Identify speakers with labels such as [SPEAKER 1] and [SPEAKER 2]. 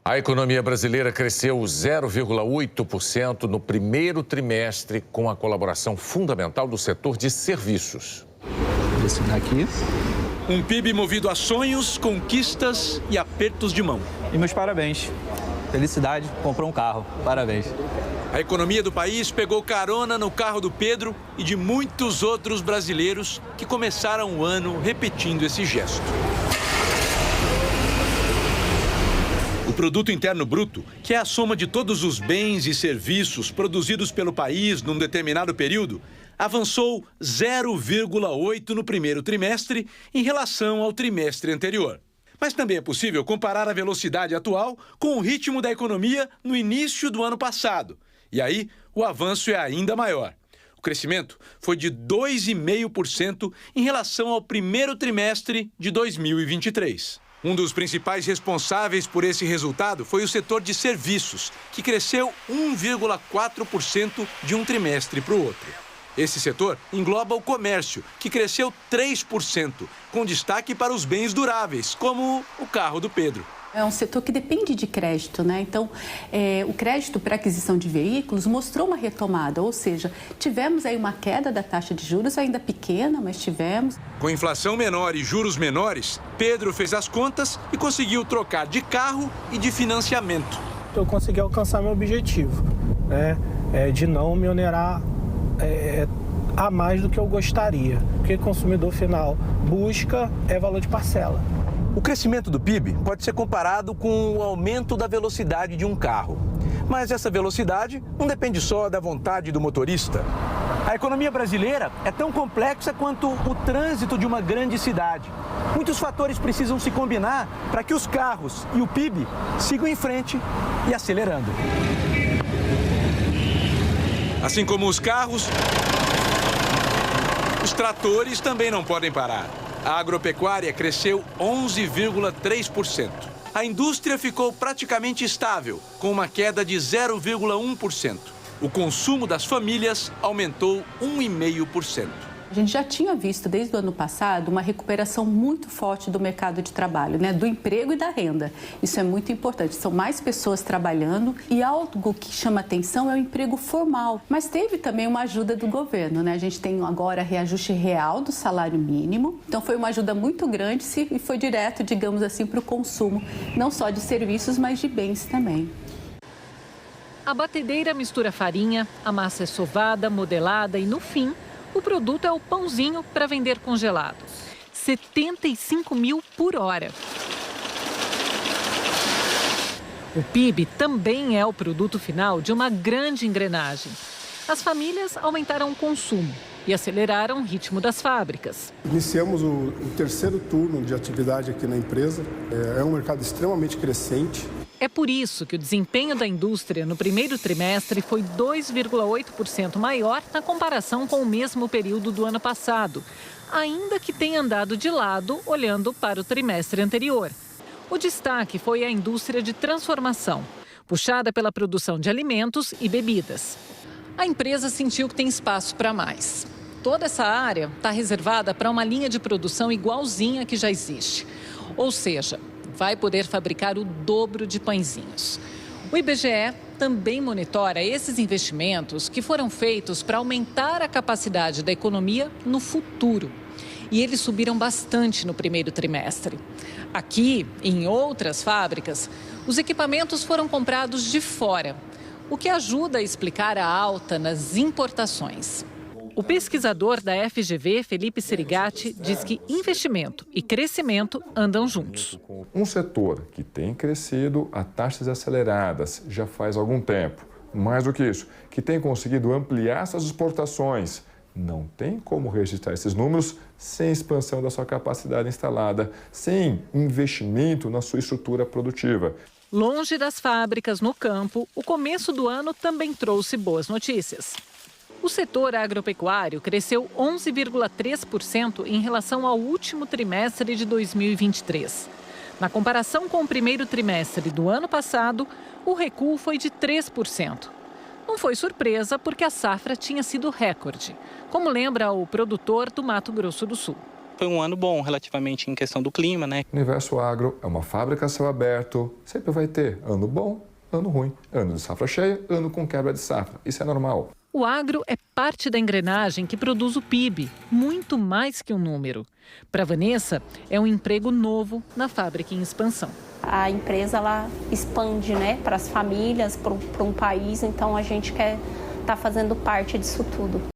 [SPEAKER 1] A economia brasileira cresceu 0,8% no primeiro trimestre, com a colaboração fundamental do setor de serviços.
[SPEAKER 2] Esse daqui.
[SPEAKER 3] Um PIB movido a sonhos, conquistas e apertos de mão.
[SPEAKER 2] E meus parabéns. Felicidade, comprou um carro. Parabéns.
[SPEAKER 3] A economia do país pegou carona no carro do Pedro e de muitos outros brasileiros que começaram o ano repetindo esse gesto. O Produto Interno Bruto, que é a soma de todos os bens e serviços produzidos pelo país num determinado período, avançou 0,8% no primeiro trimestre em relação ao trimestre anterior. Mas também é possível comparar a velocidade atual com o ritmo da economia no início do ano passado. E aí, o avanço é ainda maior. O crescimento foi de 2,5% em relação ao primeiro trimestre de 2023. Um dos principais responsáveis por esse resultado foi o setor de serviços, que cresceu 1,4% de um trimestre para o outro. Esse setor engloba o comércio, que cresceu 3%, com destaque para os bens duráveis, como o carro do Pedro.
[SPEAKER 4] É um setor que depende de crédito, né? Então, o crédito para aquisição de veículos mostrou uma retomada, ou seja, tivemos aí uma queda da taxa de juros, ainda pequena, mas tivemos.
[SPEAKER 3] Com inflação menor e juros menores, Pedro fez as contas e conseguiu trocar de carro e de financiamento.
[SPEAKER 5] Eu consegui alcançar meu objetivo, né? De não me onerar a mais do que eu gostaria. O que o consumidor final busca é valor de parcela.
[SPEAKER 3] O crescimento do PIB pode ser comparado com o aumento da velocidade de um carro. Mas essa velocidade não depende só da vontade do motorista. A economia brasileira é tão complexa quanto o trânsito de uma grande cidade. Muitos fatores precisam se combinar para que os carros e o PIB sigam em frente e acelerando. Assim como os carros, os tratores também não podem parar. A agropecuária cresceu 11,3%. A indústria ficou praticamente estável, com uma queda de 0,1%. O consumo das famílias aumentou 1,5%.
[SPEAKER 4] A gente já tinha visto desde o ano passado uma recuperação muito forte do mercado de trabalho, né? Do emprego e da renda. Isso é muito importante. São mais pessoas trabalhando e algo que chama atenção é o emprego formal. Mas teve também uma ajuda do governo, né? A gente tem agora reajuste real do salário mínimo. Então foi uma ajuda muito grande e foi direto, digamos assim, para o consumo, não só de serviços, mas de bens também.
[SPEAKER 6] A batedeira mistura farinha, a massa é sovada, modelada e, no fim, o produto é o pãozinho para vender congelado. 75 mil por hora. O PIB também é o produto final de uma grande engrenagem. As famílias aumentaram o consumo e aceleraram o ritmo das fábricas.
[SPEAKER 7] Iniciamos o terceiro turno de atividade aqui na empresa. É um mercado extremamente crescente.
[SPEAKER 6] É por isso que o desempenho da indústria no primeiro trimestre foi 2,8% maior na comparação com o mesmo período do ano passado, ainda que tenha andado de lado olhando para o trimestre anterior. O destaque foi a indústria de transformação, puxada pela produção de alimentos e bebidas. A empresa sentiu que tem espaço para mais. Toda essa área está reservada para uma linha de produção igualzinha que já existe. Ou seja, vai poder fabricar o dobro de pãezinhos. O IBGE também monitora esses investimentos que foram feitos para aumentar a capacidade da economia no futuro. E eles subiram bastante no primeiro trimestre. Aqui e em outras fábricas, os equipamentos foram comprados de fora, o que ajuda a explicar a alta nas importações. O pesquisador da FGV, Felipe Serigati, diz que investimento e crescimento andam juntos.
[SPEAKER 8] Um setor que tem crescido a taxas aceleradas já faz algum tempo. Mais do que isso, que tem conseguido ampliar suas exportações. Não tem como registrar esses números sem expansão da sua capacidade instalada, sem investimento na sua estrutura produtiva.
[SPEAKER 6] Longe das fábricas, no campo, o começo do ano também trouxe boas notícias. O setor agropecuário cresceu 11,3% em relação ao último trimestre de 2023. Na comparação com o primeiro trimestre do ano passado, o recuo foi de 3%. Não foi surpresa porque a safra tinha sido recorde, como lembra o produtor do Mato Grosso do Sul.
[SPEAKER 2] Foi um ano bom, relativamente, em questão do clima, né?
[SPEAKER 8] Universo Agro é uma fábrica a céu aberto. Sempre vai ter ano bom, ano ruim, ano de safra cheia, ano com quebra de safra. Isso é normal.
[SPEAKER 6] O agro é parte da engrenagem que produz o PIB, muito mais que um número. Para Vanessa, é um emprego novo na fábrica em expansão.
[SPEAKER 9] A empresa ela expande, né, para as famílias, para um país, então a gente quer estar fazendo parte disso tudo.